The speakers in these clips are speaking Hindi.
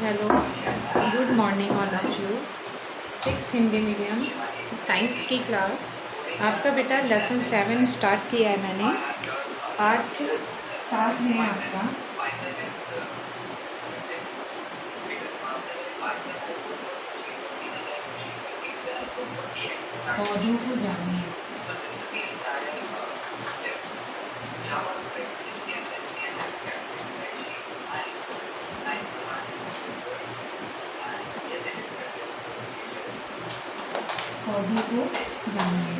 Hello, good morning all of you. 6 Hindi medium science की क्लास। आपका बेटा लेसन 7 स्टार्ट किया है मैंने। पाठ 7 है आपका। पौधों को जानिए। पौधों को जानिए।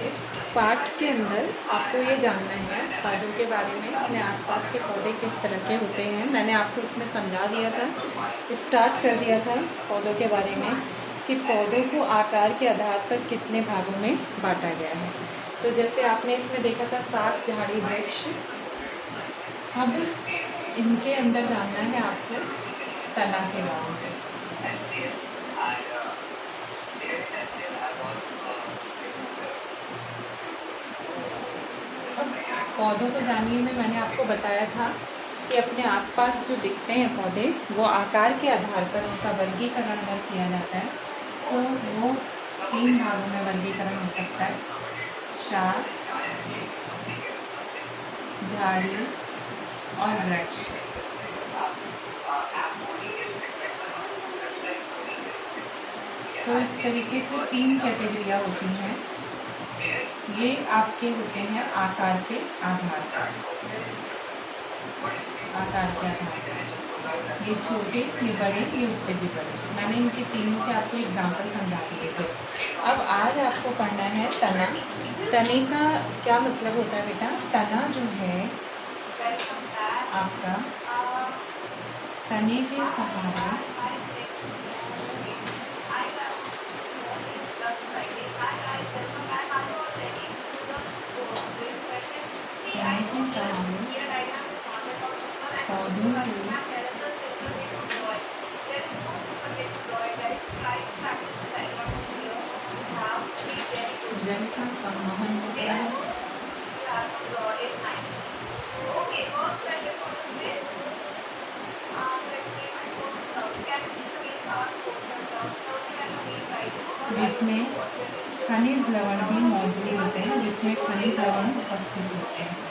इस पाठ के अंदर आपको ये जानना है पौधों के बारे में, अपने आसपास के पौधे किस तरह के होते हैं। मैंने आपको इसमें समझा दिया था, स्टार्ट कर दिया था पौधों के बारे में कि पौधों को आकार के आधार पर कितने भागों में बांटा गया है। तो जैसे आपने इसमें देखा था शाक, झाड़ी, वृक्ष। अब इनके अंदर जानना है आपको तना के बारे में। पौधों को जानिए में मैंने आपको बताया था कि अपने आसपास जो दिखते हैं पौधे, वो आकार के आधार पर उनका वर्गीकरण अगर किया जाता है तो वो 3 भागों में वर्गीकरण हो सकता है: शाक, झाड़ी और वृक्ष। तो इस तरीके से 3 कैटेगरियाँ होती हैं। ये आपके होते हैं आकार के आधार पर। आकार के आधार पर ये छोटे, ये बड़े, ये उससे भी बड़े। मैंने इनके तीनों के आपको एग्जाम्पल समझा दिए थे। अब आज आपको पढ़ना है तना। तने का क्या मतलब होता है बेटा? तना जो है आपका, तने के सहारे पौधों को जल का संवहन होता है। जिसमें खनिज लवण भी मौजूद होते हैं, जिसमें खनिज लवण उपस्थित होते हैं।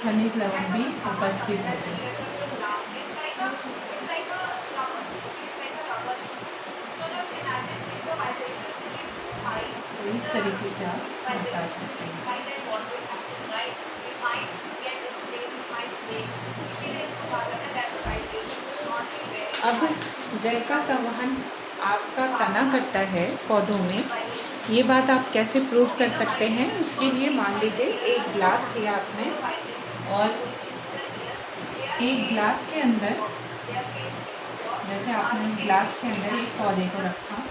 खनिज लवण भी उपस्थित होते हैं। तो इस तरीके से आप बता सकते हैं। अब जल का संवहन आपका तना करता है पौधों में, ये बात आप कैसे प्रूव कर सकते हैं? इसके लिए मान लीजिए एक ग्लास लिया आपने और एक ग्लास के अंदर, जैसे आपने उस ग्लास के अंदर एक पौधे को रखा,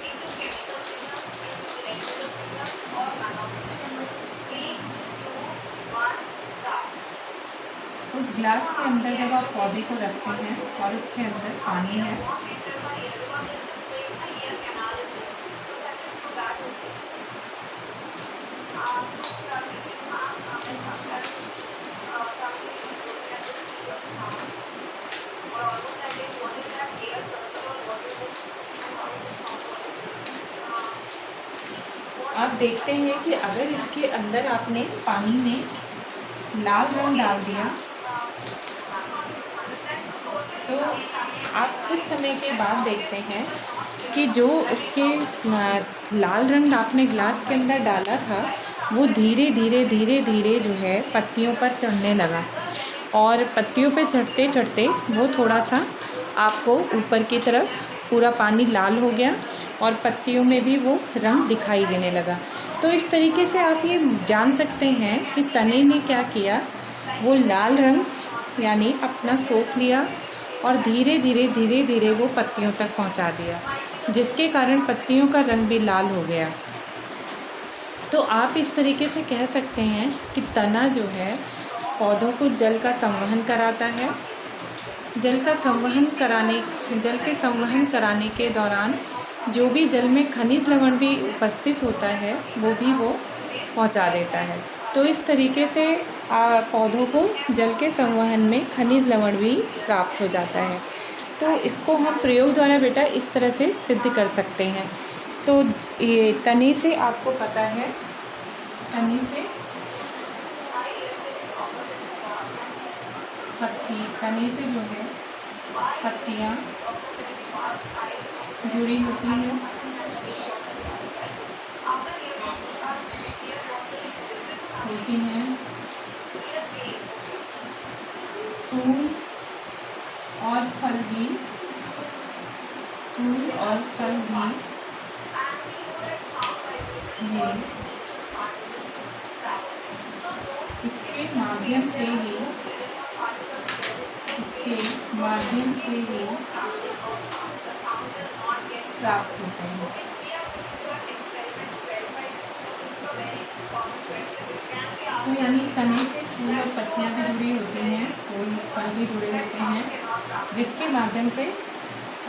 उस ग्लास के अंदर जब आप पौधे को रखते हैं और उसके अंदर पानी है, आप देखते हैं कि अगर इसके अंदर आपने पानी में लाल रंग डाल दिया तो आप कुछ समय के बाद देखते हैं कि जो उसके लाल रंग आपने ग्लास के अंदर डाला था वो धीरे धीरे जो है पत्तियों पर चढ़ने लगा, और पत्तियों पे चढ़ते चढ़ते वो थोड़ा सा आपको ऊपर की तरफ पूरा पानी लाल हो गया और पत्तियों में भी वो रंग दिखाई देने लगा। तो इस तरीके से आप ये जान सकते हैं कि तने ने क्या किया, वो लाल रंग यानी अपना सोख लिया और धीरे धीरे वो पत्तियों तक पहुंचा दिया, जिसके कारण पत्तियों का रंग भी लाल हो गया। तो आप इस तरीके से कह सकते हैं कि तना जो है पौधों को जल का संवहन कराता है। जल के संवहन कराने के दौरान जो भी जल में खनिज लवण भी उपस्थित होता है वो भी वो पहुंचा देता है। तो इस तरीके से पौधों को जल के संवहन में खनिज लवण भी प्राप्त हो जाता है। तो इसको हम प्रयोग द्वारा बेटा इस तरह से सिद्ध कर सकते हैं। तो ये तने से आपको पता है, तने से पत्ती, तने से जो है पत्तियाँ जुड़ी होती हैं, फूल और फल भी, फूल और फल भी ये इसके माध्यम से ही प्राप्त होते हैं। तो यानी तने से फूल और पत्तियाँ भी जुड़ी होती हैं, फूल फल भी जुड़े होते हैं, जिसके माध्यम से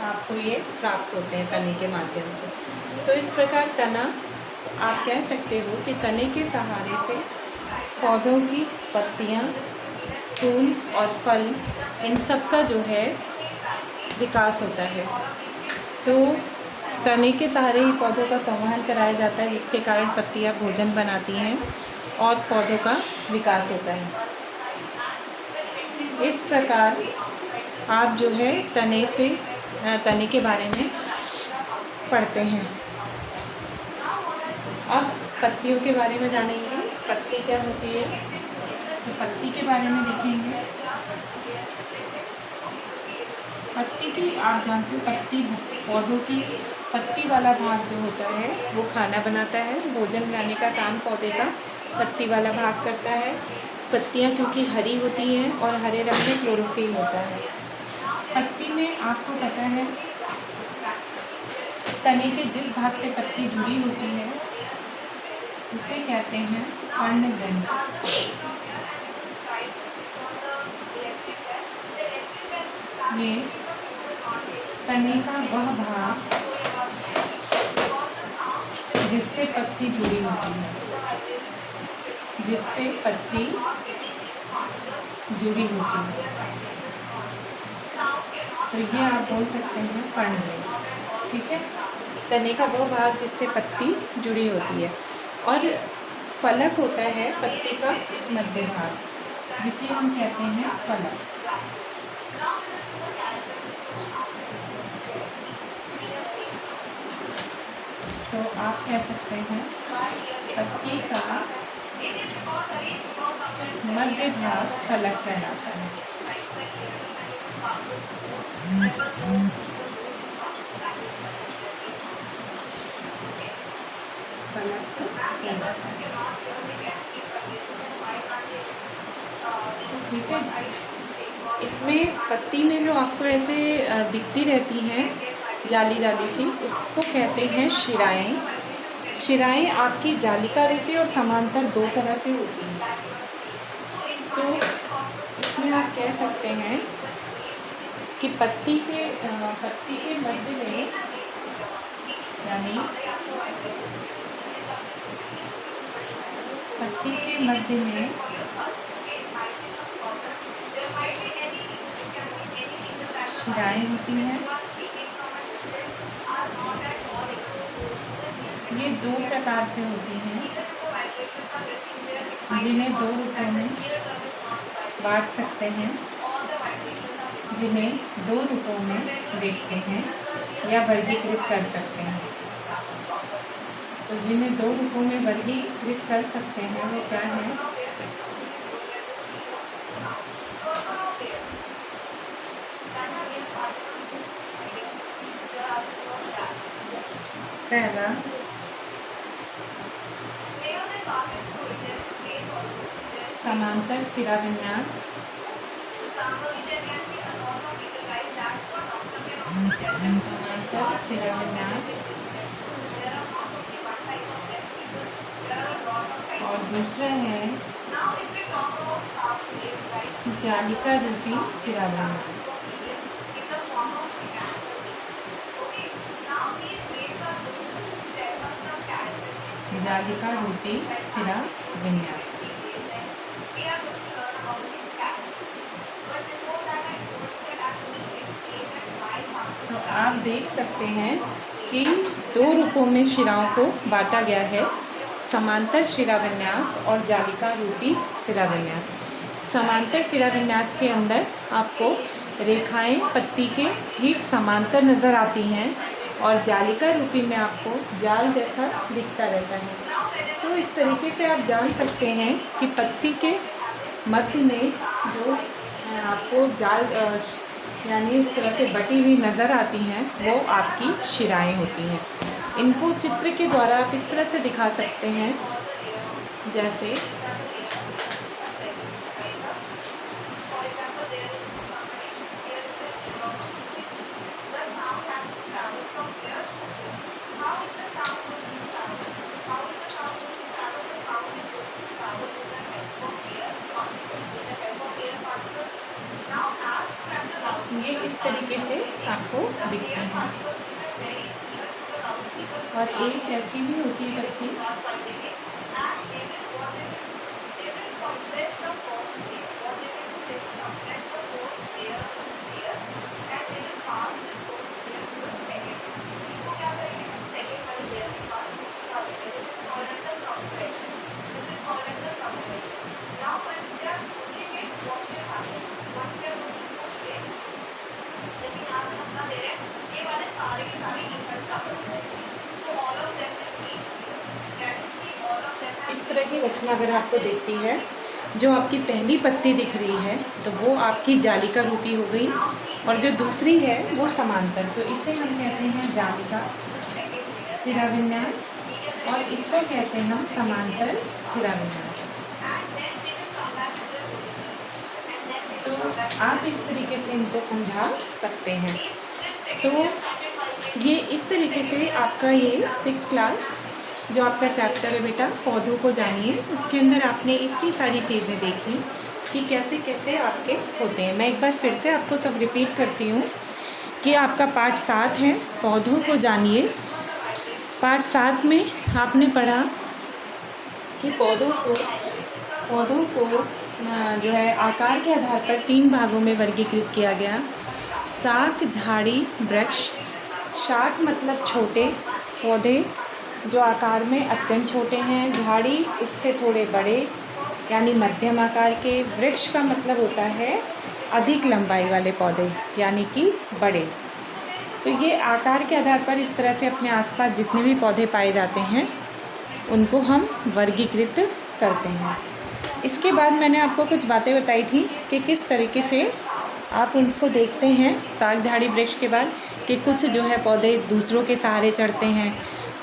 आपको ये प्राप्त होते हैं, तने के माध्यम से। तो इस प्रकार तना, आप कह सकते हो कि तने के सहारे से पौधों की पत्तियाँ, फूल और फल, इन सब का जो है विकास होता है। तो तने के सहारे ही पौधों का संवहन कराया जाता है, जिसके कारण पत्तियाँ भोजन बनाती हैं और पौधों का विकास होता है। इस प्रकार आप जो है तने के बारे में पढ़ते हैं। अब पत्तियों के बारे में जानेंगे, पत्ती क्या होती है। तो पत्ती के बारे में देखेंगे। पत्ती की, आप जानते हो, पत्ती पौधों की पत्ती वाला भाग जो होता है वो खाना बनाता है, भोजन बनाने का काम पौधे का पत्ती वाला भाग करता है। पत्तियाँ क्योंकि हरी होती हैं और हरे रंग में क्लोरोफिल होता है। पत्ती में आपको पता है, तने के जिस भाग से पत्ती जुड़ी होती है उसे कहते हैं पर्णग्रंथि। ये तने का वह भाग जिससे पत्ती जुड़ी होती है, जिससे पत्ती जुड़ी होती है, तो ये आप बोल सकते हैं पर्णग्रंथि। ठीक है, तने का वो भाग जिससे पत्ती जुड़ी होती है। और फलक होता है पत्ती का मध्य भाग, जिसे हम कहते हैं फलक। तो आप कह सकते हैं पत्ती का मध्य भाग फलक कहलाता है। ठीक है, इसमें पत्ती में जो आपको ऐसे दिखती रहती हैं जाली जाली सी, उसको कहते हैं शिराएँ। शिराएँ आपकी जालिका रूपी और समांतर दो तरह से होती हैं। तो इसमें आप कह सकते हैं कि पत्ती के मध्य में, यानी पत्ती के मध्य में शिराएँ होती हैं। ये दो प्रकार से होती हैं, जिन्हें दो रूपों में बांट सकते हैं, जिन्हें दो रूपों में देखते हैं या वर्गीकृत कर सकते हैं। तो जिन्हें दो रूपों में वर्गीकृत कर सकते हैं वो क्या है? पहला समांतर सिरा विन्यास, समांतर सिरा विन्यास, और दूसरा है जालिका रूपी सिरा विन्यास। जालिका रूपी सिरा विन्यास। तो आप देख सकते हैं कि 2 रूपों में शिराओं को बांटा गया है, समांतर शिरा विन्यास और जालिका रूपी शिरा विन्यास। समांतर शिरा विन्यास के अंदर आपको रेखाएं पत्ती के ठीक समांतर नज़र आती हैं और जालिका रूपी में आपको जाल जैसा दिखता रहता है। तो इस तरीके से आप जान सकते हैं कि पत्ती के मध्य में जो आपको जाल यानी इस तरह से बटी हुई नज़र आती हैं वो आपकी शिराएं होती हैं। इनको चित्र के द्वारा आप इस तरह से दिखा सकते हैं, जैसे ये इस तरीके से आपको दिखते हैं। और एक ऐसी भी होती है पत्ती इस तरह की रचना अगर आपको दिखती है, जो आपकी पहली पत्ती दिख रही है तो वो आपकी जालिका रूपी हो गई और जो दूसरी है वो समांतर, तो इसे हम कहते हैं जालिका शिरा विन्यास और इसको कहते हैं हम समांतर शिरा विन्यास। तो आप इस तरीके से इनको समझा सकते हैं। तो ये इस तरीके से आपका ये 6th क्लास जो आपका चैप्टर है बेटा पौधों को जानिए, उसके अंदर आपने इतनी सारी चीज़ें देखी कि कैसे कैसे आपके होते हैं। मैं एक बार फिर से आपको सब रिपीट करती हूँ कि आपका पार्ट 7 है पौधों को जानिए। पार्ट 7 में आपने पढ़ा कि पौधों को जो है आकार के आधार पर 3 भागों में वर्गीकृत किया गया। शाक, झाड़ी, वृक्ष। शाक मतलब छोटे पौधे जो आकार में अत्यंत छोटे हैं, झाड़ी उससे थोड़े बड़े यानी मध्यम आकार के, वृक्ष का मतलब होता है अधिक लंबाई वाले पौधे यानी कि बड़े। तो ये आकार के आधार पर इस तरह से अपने आसपास जितने भी पौधे पाए जाते हैं उनको हम वर्गीकृत करते हैं। इसके बाद मैंने आपको कुछ बातें बताई थी कि किस तरीके से आप उनको देखते हैं शाक, झाड़ी, वृक्ष के बाद कि कुछ जो है पौधे दूसरों के सहारे चढ़ते हैं,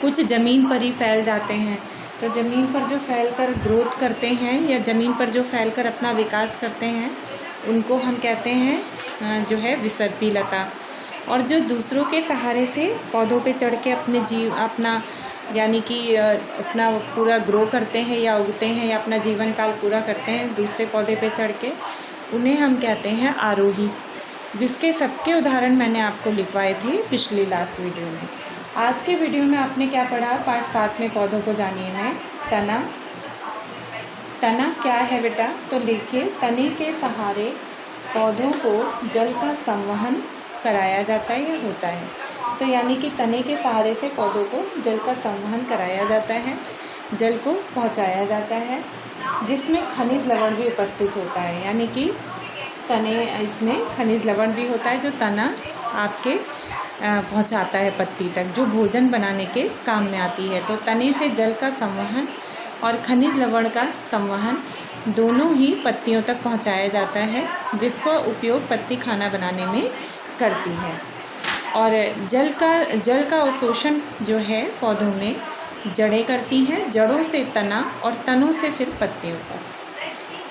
कुछ ज़मीन पर ही फैल जाते हैं। तो ज़मीन पर जो फैलकर ग्रोथ करते हैं या ज़मीन पर जो फैलकर अपना विकास करते हैं उनको हम कहते हैं जो है विसर्पी लता। और जो दूसरों के सहारे से पौधों पे चढ़ के अपना यानी कि अपना पूरा ग्रो करते हैं या उगते हैं या अपना जीवन काल पूरा करते हैं दूसरे पौधे पे चढ़ के, उन्हें हम कहते हैं आरोही, जिसके सबके उदाहरण मैंने आपको लिखवाए थे पिछली लास्ट वीडियो में। आज के वीडियो में आपने क्या पढ़ा पार्ट 7 में पौधों को जानिए में तना। तना क्या है बेटा? तो देखिए तने के सहारे पौधों को जल का संवहन कराया जाता है या होता है। तो यानी कि तने के सहारे से पौधों को जल का संवहन कराया जाता है, जल को पहुंचाया जाता है, जिसमें खनिज लवण भी उपस्थित होता है। यानी कि तने इसमें खनिज लवण भी होता है जो तना आपके पहुंचाता है पत्ती तक, जो भोजन बनाने के काम में आती है। तो तने से जल का संवहन और खनिज लवण का संवहन दोनों ही पत्तियों तक पहुंचाया जाता है, जिसका उपयोग पत्ती खाना बनाने में करती है। और जल का अवशोषण जो है पौधों में जड़ें करती हैं, जड़ों से तना और तनों से फिर पत्तियों तक।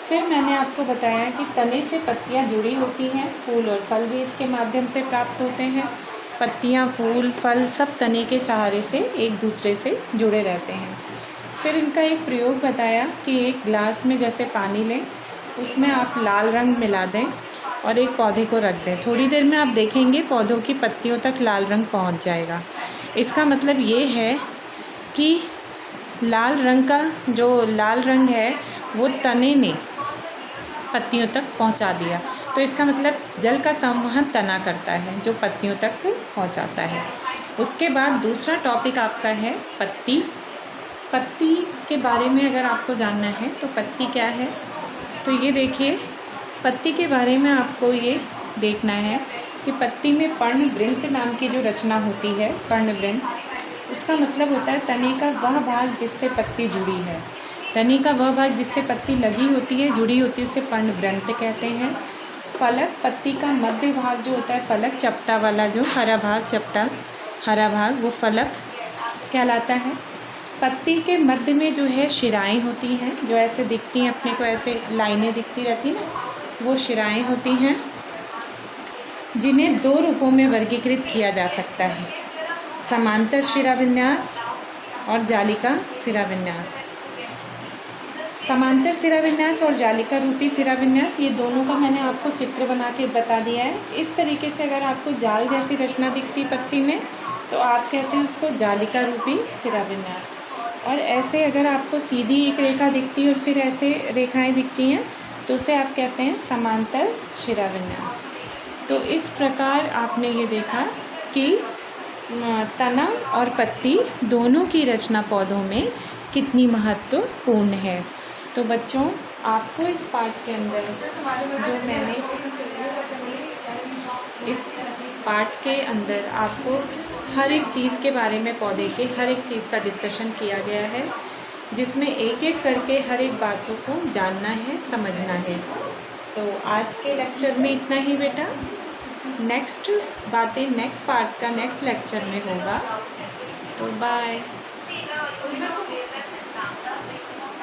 फिर मैंने आपको बताया कि तने से पत्तियां जुड़ी होती हैं, फूल और फल भी इसके माध्यम से प्राप्त होते हैं। पत्तियां, फूल, फल सब तने के सहारे से एक दूसरे से जुड़े रहते हैं। फिर इनका एक प्रयोग बताया कि एक गिलास में जैसे पानी लें, उसमें आप लाल रंग मिला दें और एक पौधे को रख दें। थोड़ी देर में आप देखेंगे पौधों की पत्तियों तक लाल रंग पहुंच जाएगा। इसका मतलब ये है कि लाल रंग है वो तने ने पत्तियों तक पहुंचा दिया। तो इसका मतलब जल का संवहन तना करता है जो पत्तियों तक पहुंचाता है। उसके बाद दूसरा टॉपिक आपका है पत्ती। पत्ती के बारे में अगर आपको जानना है तो पत्ती क्या है, तो ये देखिए, पत्ती के बारे में आपको ये देखना है कि पत्ती में पर्णवृंत नाम की जो रचना होती है, पर्णवृंत, उसका मतलब होता है तने का वह भाग जिससे पत्ती जुड़ी है। तने का वह भाग जिससे पत्ती लगी होती है, जुड़ी होती है, उसे पर्णवृंत कहते हैं। फलक, पत्ती का मध्य भाग जो होता है, फलक, चपटा वाला जो हरा भाग, चपटा हरा भाग, वो फलक कहलाता है। पत्ती के मध्य में जो है शिराएँ होती हैं, जो ऐसे दिखती हैं, अपने को ऐसे लाइनें दिखती रहती हैं ना, वो शिराएँ होती हैं, जिन्हें 2 रूपों में वर्गीकृत किया जा सकता है, समांतर शिराविन्यास और जालिका शिराविन्यास। समांतर शिराविन्यास और जालिका रूपी शिराविन्यास, ये दोनों का मैंने आपको चित्र बना के बता दिया है। इस तरीके से अगर आपको जाल जैसी रचना दिखती पत्ती में तो आप कहते हैं उसको जालिका रूपी शिराविन्यास। और ऐसे अगर आपको सीधी एक रेखा दिखती है और फिर ऐसे रेखाएं दिखती हैं तो उसे आप कहते हैं समांतर शिराविन्यास। तो इस प्रकार आपने ये देखा कि तना और पत्ती दोनों की रचना पौधों में कितनी महत्वपूर्ण है। तो बच्चों, आपको इस पाठ के अंदर जो मैंने इस पाठ के अंदर आपको हर एक चीज़ के बारे में, पौधे के हर एक चीज़ का डिस्कशन किया गया है, जिसमें एक एक करके हर एक बातों को जानना है, समझना है। तो आज के लेक्चर में इतना ही बेटा। नेक्स्ट बातें नेक्स्ट पार्ट का नेक्स्ट लेक्चर में होगा। तो बाय।